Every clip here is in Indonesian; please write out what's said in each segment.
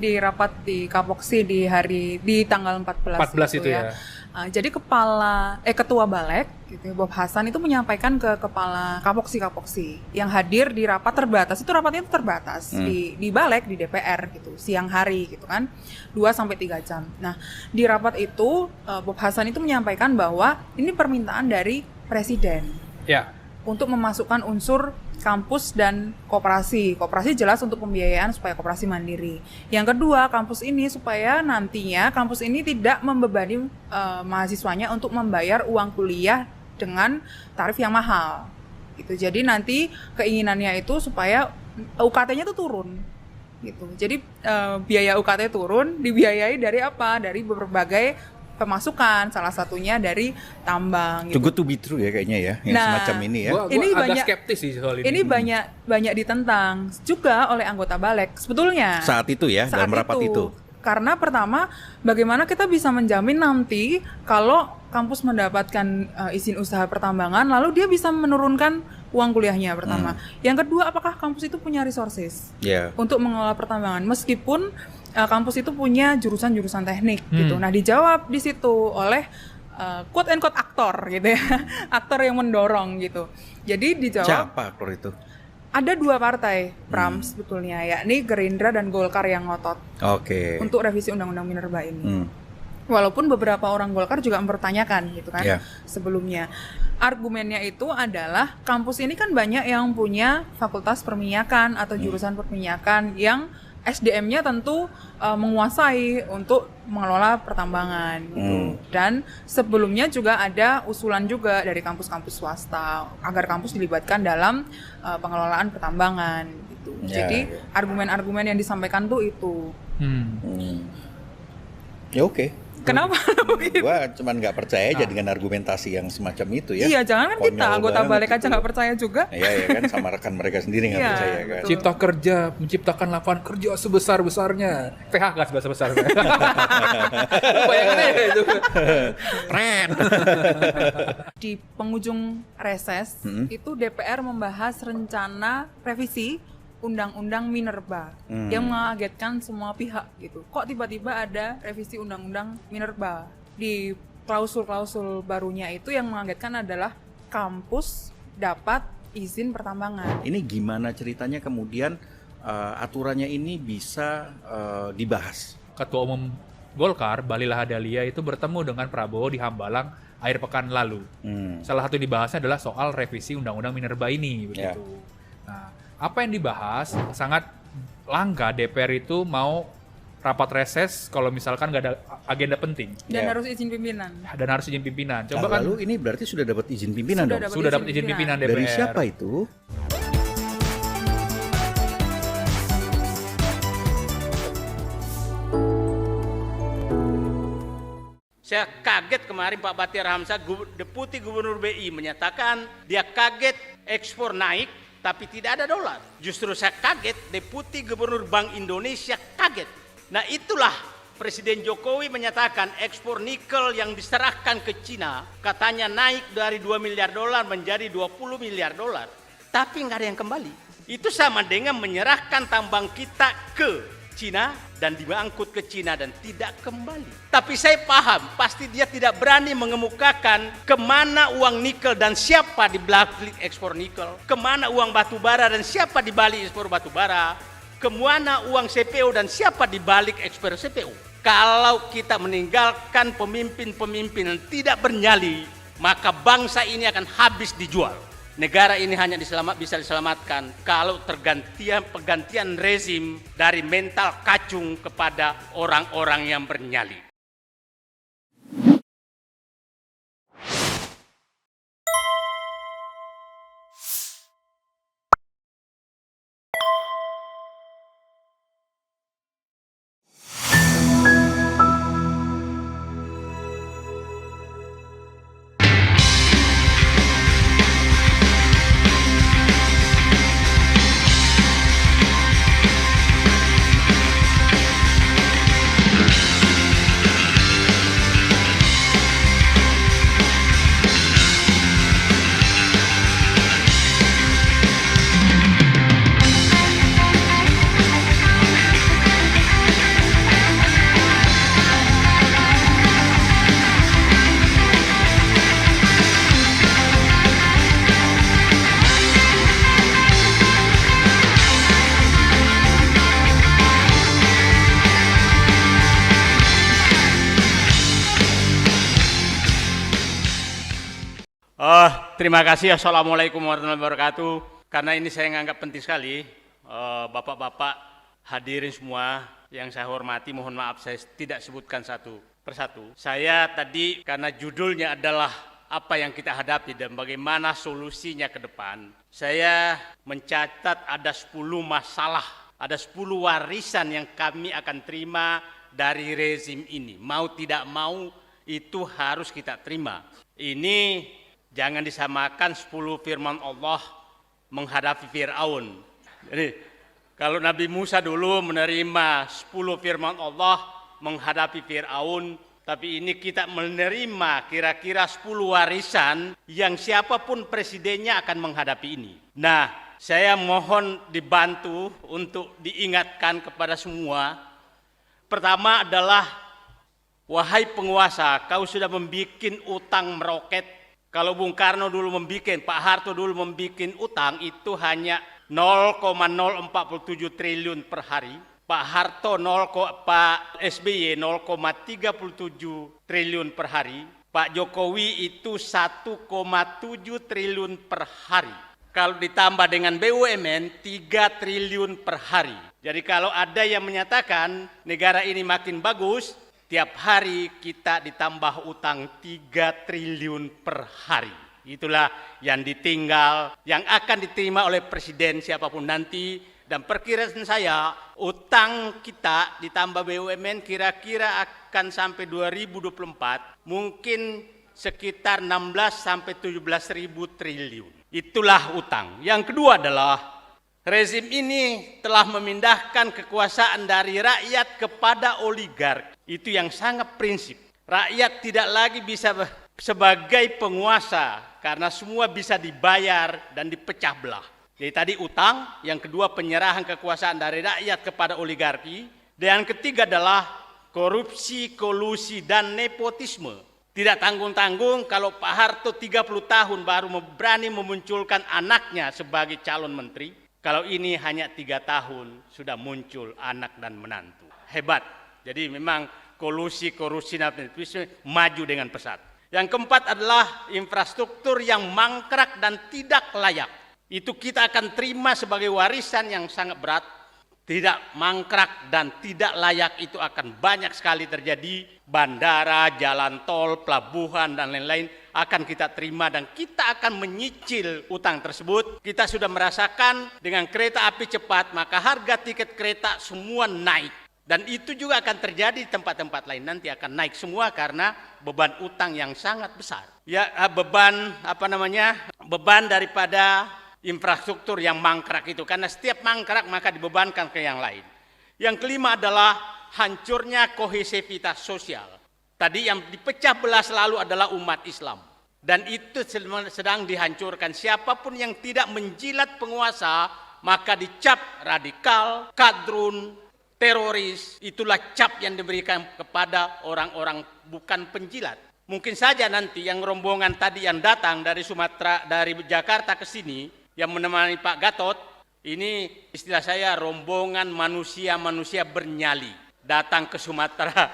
di rapat di Kapoksi di tanggal 14 itu ya. Jadi ketua Balek gitu, Bob Hasan itu menyampaikan ke kepala Kapoksi yang hadir di rapat terbatas. Itu rapatnya itu terbatas di Balek, di DPR gitu, siang hari gitu kan. 2-3 jam. Nah, di rapat itu Bob Hasan itu menyampaikan bahwa ini permintaan dari presiden. Ya. Untuk memasukkan unsur kampus dan koperasi. Koperasi jelas untuk pembiayaan supaya koperasi mandiri. Yang kedua, kampus ini supaya nantinya kampus ini tidak membebani mahasiswanya untuk membayar uang kuliah dengan tarif yang mahal. Gitu. Jadi nanti keinginannya itu supaya UKT-nya itu turun. Gitu. Jadi biaya UKT turun dibiayai dari apa? Dari berbagai pemasukan, salah satunya dari tambang. Gitu. Too good to be true ya kayaknya ya, yang semacam ini ya. Gua ini agak banyak skeptis sih soal ini. Ini banyak ditentang juga oleh anggota Balek sebetulnya. Saat itu ya, dalam rapat itu. Karena pertama, bagaimana kita bisa menjamin nanti kalau kampus mendapatkan izin usaha pertambangan, lalu dia bisa menurunkan uang kuliahnya pertama. Yang kedua, apakah kampus itu punya resources untuk mengelola pertambangan? Meskipun kampus itu punya jurusan-jurusan teknik gitu. Nah, dijawab di situ oleh quote and quote aktor gitu ya. Aktor yang mendorong gitu. Jadi dijawab. Siapa aktor itu? Ada 2 partai Pram sebetulnya, yakni Gerindra dan Golkar yang ngotot. Untuk revisi Undang-Undang Minerba ini. Walaupun beberapa orang Golkar juga mempertanyakan gitu kan sebelumnya. Argumennya itu adalah kampus ini kan banyak yang punya fakultas perminyakan atau jurusan perminyakan yang SDM-nya tentu menguasai untuk mengelola pertambangan gitu. Dan sebelumnya juga ada usulan juga dari kampus-kampus swasta agar kampus dilibatkan dalam pengelolaan pertambangan gitu. Jadi argumen-argumen yang disampaikan tuh itu. Ya oke. Kenapa begitu? Gua cuman nggak percaya aja dengan argumentasi yang semacam itu ya. Iya, jangan kan kita anggota Balek aja nggak percaya juga. Iya kan, sama rekan mereka sendiri nggak percaya kan. Betul. Cipta kerja, menciptakan lapangan kerja sebesar-besarnya. PHK sebesar-besarnya. Bayangin aja itu. Keren. Di penghujung reses itu DPR membahas rencana revisi Undang-Undang Minerba yang mengagetkan semua pihak gitu. Kok tiba-tiba ada revisi Undang-Undang Minerba? Di klausul-klausul barunya itu yang mengagetkan adalah kampus dapat izin pertambangan. Ini gimana ceritanya kemudian aturannya ini bisa dibahas? Ketua Umum Golkar, Bahlil Lahadalia itu bertemu dengan Prabowo di Hambalang akhir pekan lalu. Salah satu yang dibahasnya adalah soal revisi Undang-Undang Minerba ini begitu. Nah, apa yang dibahas sangat langka. DPR itu mau rapat reses kalau misalkan nggak ada agenda penting dan harus izin pimpinan. Coba lalu ini berarti sudah dapat izin pimpinan dong? Sudah dapat izin pimpinan DPR. Dari siapa itu? Saya kaget kemarin Pak Batyar Hamzah, Deputi Gubernur BI menyatakan dia kaget ekspor naik tapi tidak ada dolar. Justru saya kaget, Deputi Gubernur Bank Indonesia kaget. Nah itulah Presiden Jokowi menyatakan ekspor nikel yang diserahkan ke Cina katanya naik dari 2 miliar dolar menjadi 20 miliar dolar. Tapi nggak ada yang kembali. Itu sama dengan menyerahkan tambang kita ke Cina dan diangkut ke Cina dan tidak kembali. Tapi saya paham, pasti dia tidak berani mengemukakan kemana uang nikel dan siapa di balik ekspor nikel, kemana uang batu bara dan siapa di balik ekspor batu bara, kemana uang CPO dan siapa di balik ekspor CPO. Kalau kita meninggalkan pemimpin-pemimpin yang tidak bernyali, maka bangsa ini akan habis dijual. Negara ini hanya bisa diselamatkan kalau pergantian rezim dari mental kacung kepada orang-orang yang bernyali. Terima kasih. Assalamualaikum warahmatullahi wabarakatuh. Karena ini saya menganggap penting sekali, Bapak-bapak hadirin semua yang saya hormati, mohon maaf saya tidak sebutkan satu persatu. Saya tadi karena judulnya adalah apa yang kita hadapi dan bagaimana solusinya ke depan, saya mencatat ada 10 masalah, ada 10 warisan yang kami akan terima dari rezim ini. Mau tidak mau itu harus kita terima. Ini jangan disamakan 10 firman Allah menghadapi Fir'aun. Jadi kalau Nabi Musa dulu menerima 10 firman Allah menghadapi Fir'aun, tapi ini kita menerima kira-kira 10 warisan yang siapapun presidennya akan menghadapi ini. Nah, saya mohon dibantu untuk diingatkan kepada semua. Pertama adalah, wahai penguasa, kau sudah membuat utang meroket. Kalau Bung Karno dulu membuat, Pak Harto dulu membuat utang itu hanya 0,047 triliun per hari. Pak Harto Pak SBY 0,37 triliun per hari. Pak Jokowi itu 1,7 triliun per hari. Kalau ditambah dengan BUMN 3 triliun per hari. Jadi kalau ada yang menyatakan negara ini makin bagus, tiap hari kita ditambah utang 3 triliun per hari. Itulah yang ditinggal, yang akan diterima oleh presiden siapapun nanti. Dan perkiraan saya, utang kita ditambah BUMN kira-kira akan sampai 2024, mungkin sekitar 16 sampai 17 ribu triliun. Itulah utang. Yang kedua adalah, rezim ini telah memindahkan kekuasaan dari rakyat kepada oligarki. Itu yang sangat prinsip. Rakyat tidak lagi bisa sebagai penguasa, karena semua bisa dibayar dan dipecah belah. Jadi tadi utang, yang kedua penyerahan kekuasaan dari rakyat kepada oligarki, dan yang ketiga adalah korupsi, kolusi, dan nepotisme. Tidak tanggung-tanggung kalau Pak Harto 30 tahun baru berani memunculkan anaknya sebagai calon menteri. Kalau ini hanya 3 tahun sudah muncul anak dan menantu. Hebat. Jadi memang kolusi, dan nepotisme maju dengan pesat. Yang keempat adalah infrastruktur yang mangkrak dan tidak layak. Itu kita akan terima sebagai warisan yang sangat berat. Tidak mangkrak dan tidak layak itu akan banyak sekali terjadi. Bandara, jalan tol, pelabuhan dan lain-lain akan kita terima dan kita akan menyicil utang tersebut. Kita sudah merasakan dengan kereta api cepat, maka harga tiket kereta semua naik. Dan itu juga akan terjadi di tempat-tempat lain, nanti akan naik semua karena beban utang yang sangat besar. Ya, beban daripada infrastruktur yang mangkrak itu, karena setiap mangkrak maka dibebankan ke yang lain. Yang kelima adalah hancurnya kohesivitas sosial. Tadi yang dipecah belah selalu adalah umat Islam. Dan itu sedang dihancurkan. Siapapun yang tidak menjilat penguasa, maka dicap radikal, kadrun, teroris. Itulah cap yang diberikan kepada orang-orang bukan penjilat. Mungkin saja nanti yang rombongan tadi yang datang dari Sumatera, dari Jakarta ke sini, yang menemani Pak Gatot, ini istilah saya rombongan manusia-manusia bernyali. Datang ke Sumatera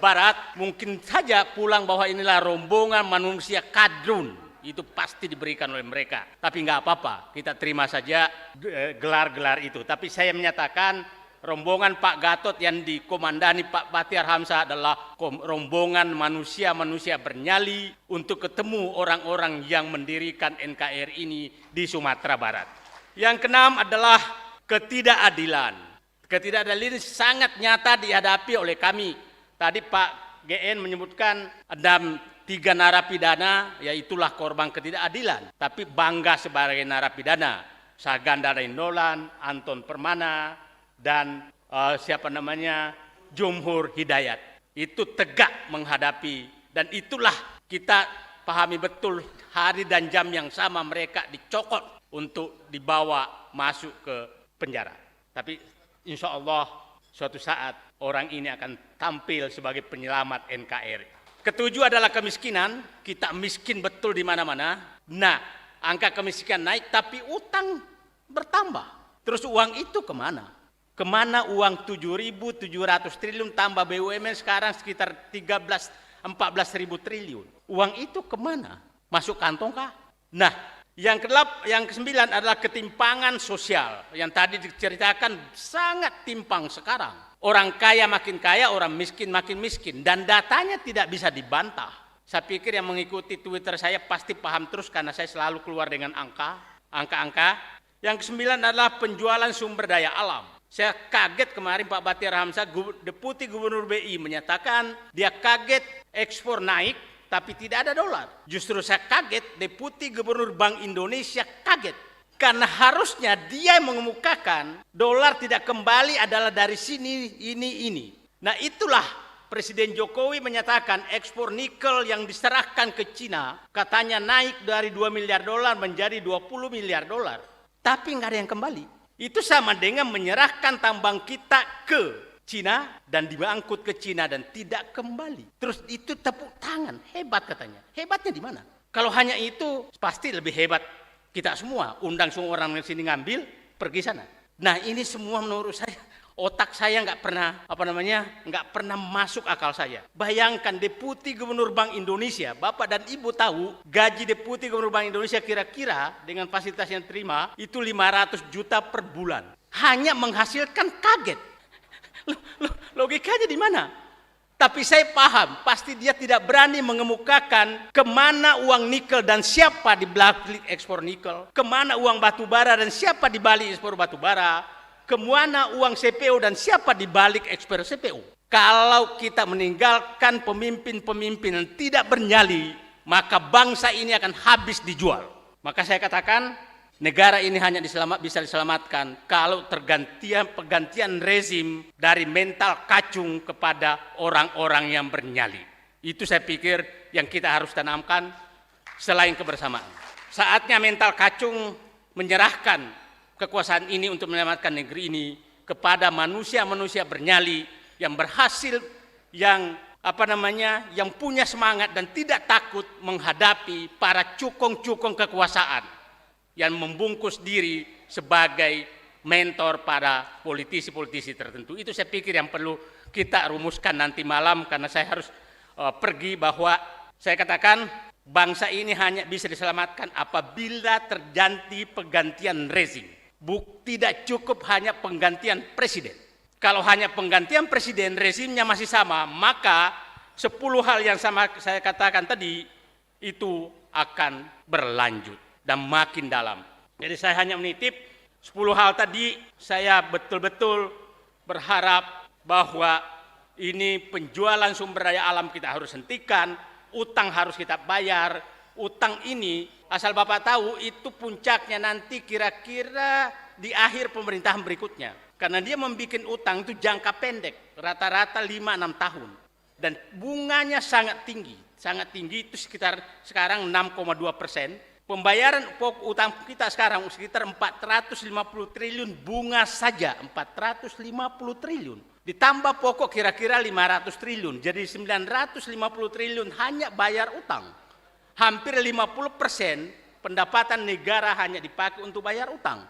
Barat, mungkin saja pulang bahwa inilah rombongan manusia kadrun. Itu pasti diberikan oleh mereka. Tapi nggak apa-apa, kita terima saja gelar-gelar itu. Tapi saya menyatakan rombongan Pak Gatot yang dikomandani Pak Batiar Hamzah adalah rombongan manusia-manusia bernyali untuk ketemu orang-orang yang mendirikan NKRI ini di Sumatera Barat. Yang keenam adalah ketidakadilan. Ketidakadilan sangat nyata dihadapi oleh kami. Tadi Pak GN menyebutkan ada 3 narapidana, yaitulah korban ketidakadilan. Tapi bangga sebagai narapidana. Saganda Dainolan, Anton Permana, dan Jumhur Hidayat. Itu tegak menghadapi, dan itulah kita pahami betul hari dan jam yang sama mereka dicokot untuk dibawa masuk ke penjara. Tapi insya Allah suatu saat orang ini akan tampil sebagai penyelamat NKRI. Ketujuh adalah kemiskinan. Kita miskin betul di mana-mana. Nah, angka kemiskinan naik tapi utang bertambah. Terus uang itu kemana? Kemana uang 7.700 triliun tambah BUMN sekarang sekitar 14.000 triliun. Uang itu kemana? Masuk kantong kah? Nah, yang kesembilan adalah ketimpangan sosial. Yang tadi diceritakan sangat timpang sekarang. Orang kaya makin kaya, orang miskin makin miskin. Dan datanya tidak bisa dibantah. Saya pikir yang mengikuti Twitter saya pasti paham terus karena saya selalu keluar dengan angka-angka. Yang kesembilan adalah penjualan sumber daya alam. Saya kaget kemarin Pak Batiar Hamzah, Deputi Gubernur BI menyatakan dia kaget ekspor naik tapi tidak ada dolar. Justru saya kaget Deputi Gubernur Bank Indonesia kaget. Karena harusnya dia mengemukakan dolar tidak kembali adalah dari sini, ini. Nah itulah Presiden Jokowi menyatakan ekspor nikel yang diserahkan ke Cina katanya naik dari 2 miliar dolar menjadi 20 miliar dolar. Tapi nggak ada yang kembali. Itu sama dengan menyerahkan tambang kita ke Cina dan diangkut ke Cina dan tidak kembali. Terus itu tepuk tangan, hebat katanya. Hebatnya di mana? Kalau hanya itu pasti lebih hebat kita semua. Undang semua orang di sini ngambil, pergi sana. Nah ini semua menurut saya otak saya nggak pernah masuk akal saya. Bayangkan Deputi Gubernur Bank Indonesia, Bapak dan Ibu tahu gaji Deputi Gubernur Bank Indonesia kira-kira dengan fasilitas yang terima itu 500 juta per bulan. Hanya menghasilkan kaget. Logikanya di mana? Tapi saya paham, pasti dia tidak berani mengemukakan kemana uang nikel dan siapa di balik ekspor nikel, kemana uang batu bara dan siapa di balik ekspor batu bara, kemana uang CPO dan siapa di balik ekspor CPO. Kalau kita meninggalkan pemimpin-pemimpin yang tidak bernyali, maka bangsa ini akan habis dijual. Maka saya katakan, negara ini hanya bisa diselamatkan kalau pergantian rezim dari mental kacung kepada orang-orang yang bernyali. Itu saya pikir yang kita harus tanamkan selain kebersamaan. Saatnya mental kacung menyerahkan kekuasaan ini untuk menyelamatkan negeri ini kepada manusia-manusia bernyali yang berhasil, yang punya semangat dan tidak takut menghadapi para cukong-cukong kekuasaan yang membungkus diri sebagai mentor pada politisi-politisi tertentu. Itu saya pikir yang perlu kita rumuskan nanti malam karena saya harus pergi, bahwa saya katakan bangsa ini hanya bisa diselamatkan apabila terjadi pergantian rezim. Tidak cukup hanya penggantian presiden. Kalau hanya penggantian presiden, rezimnya masih sama, maka 10 hal yang saya katakan tadi itu akan berlanjut dan makin dalam. Jadi saya hanya menitip 10 hal tadi. Saya betul-betul berharap bahwa ini penjualan sumber daya alam kita harus hentikan, utang harus kita bayar. Utang ini, asal Bapak tahu, itu puncaknya nanti kira-kira di akhir pemerintahan berikutnya. Karena dia membuat utang itu jangka pendek, rata-rata 5-6 tahun. Dan bunganya sangat tinggi. Sangat tinggi, itu sekarang 6,2%. Pembayaran pokok utang kita sekarang sekitar 450 triliun bunga saja, 450 triliun. Ditambah pokok kira-kira 500 triliun, jadi 950 triliun hanya bayar utang. Hampir 50% pendapatan negara hanya dipakai untuk bayar utang.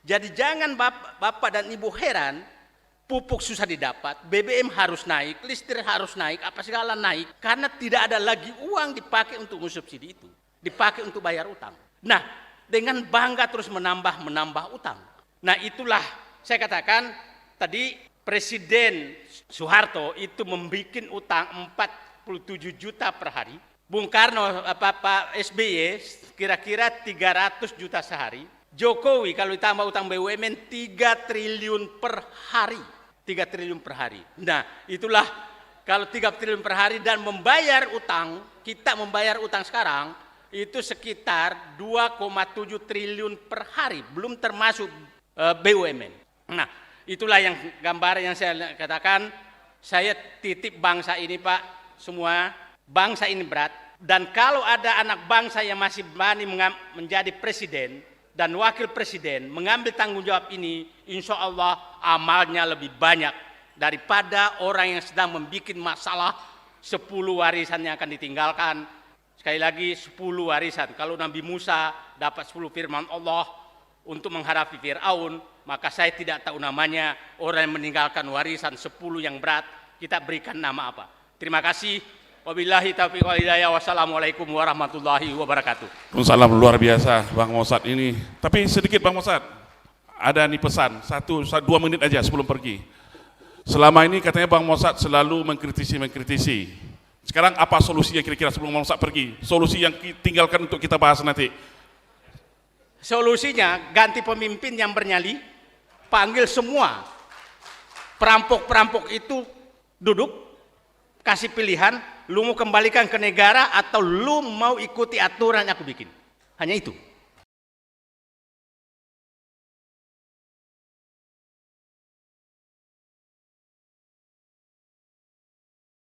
Jadi jangan Bapak dan Ibu heran, pupuk susah didapat, BBM harus naik, listrik harus naik, apa segala naik. Karena tidak ada lagi uang dipakai untuk subsidi itu. Dipakai untuk bayar utang. Nah, dengan bangga terus menambah utang. Nah itulah saya katakan tadi Presiden Soeharto itu membuat utang 47 juta per hari. Bung Karno, Pak SBY kira-kira 300 juta sehari. Jokowi kalau ditambah utang BUMN 3 triliun per hari. 3 triliun per hari. Nah itulah kalau 3 triliun per hari dan membayar utang, kita membayar utang sekarang itu sekitar 2,7 triliun per hari. Belum termasuk BUMN. Nah itulah yang gambar yang saya katakan. Saya titip bangsa ini Pak, semua bangsa ini berat, dan kalau ada anak bangsa yang masih berani menjadi presiden dan wakil presiden mengambil tanggung jawab ini, insya Allah amalnya lebih banyak daripada orang yang sedang membuat masalah 10 warisan yang akan ditinggalkan. Sekali lagi 10 warisan. Kalau Nabi Musa dapat 10 firman Allah untuk menghadapi Fir'aun, maka saya tidak tahu namanya orang yang meninggalkan warisan 10 yang berat, kita berikan nama apa. Terima kasih. Wabillahi taufiq wal hidayah. Wassalamualaikum warahmatullahi wabarakatuh. Salam luar biasa Bang Mossad ini. Tapi sedikit Bang Mossad, ada nih pesan, 1-2 menit aja sebelum pergi. Selama ini katanya Bang Mossad selalu mengkritisi. Sekarang apa solusinya kira-kira sebelum Bang Mossad pergi? Solusi yang tinggalkan untuk kita bahas nanti. Solusinya ganti pemimpin yang bernyali, panggil semua perampok-perampok itu duduk, kasih pilihan, lu mau kembalikan ke negara atau lu mau ikuti aturan yang aku bikin. Hanya itu.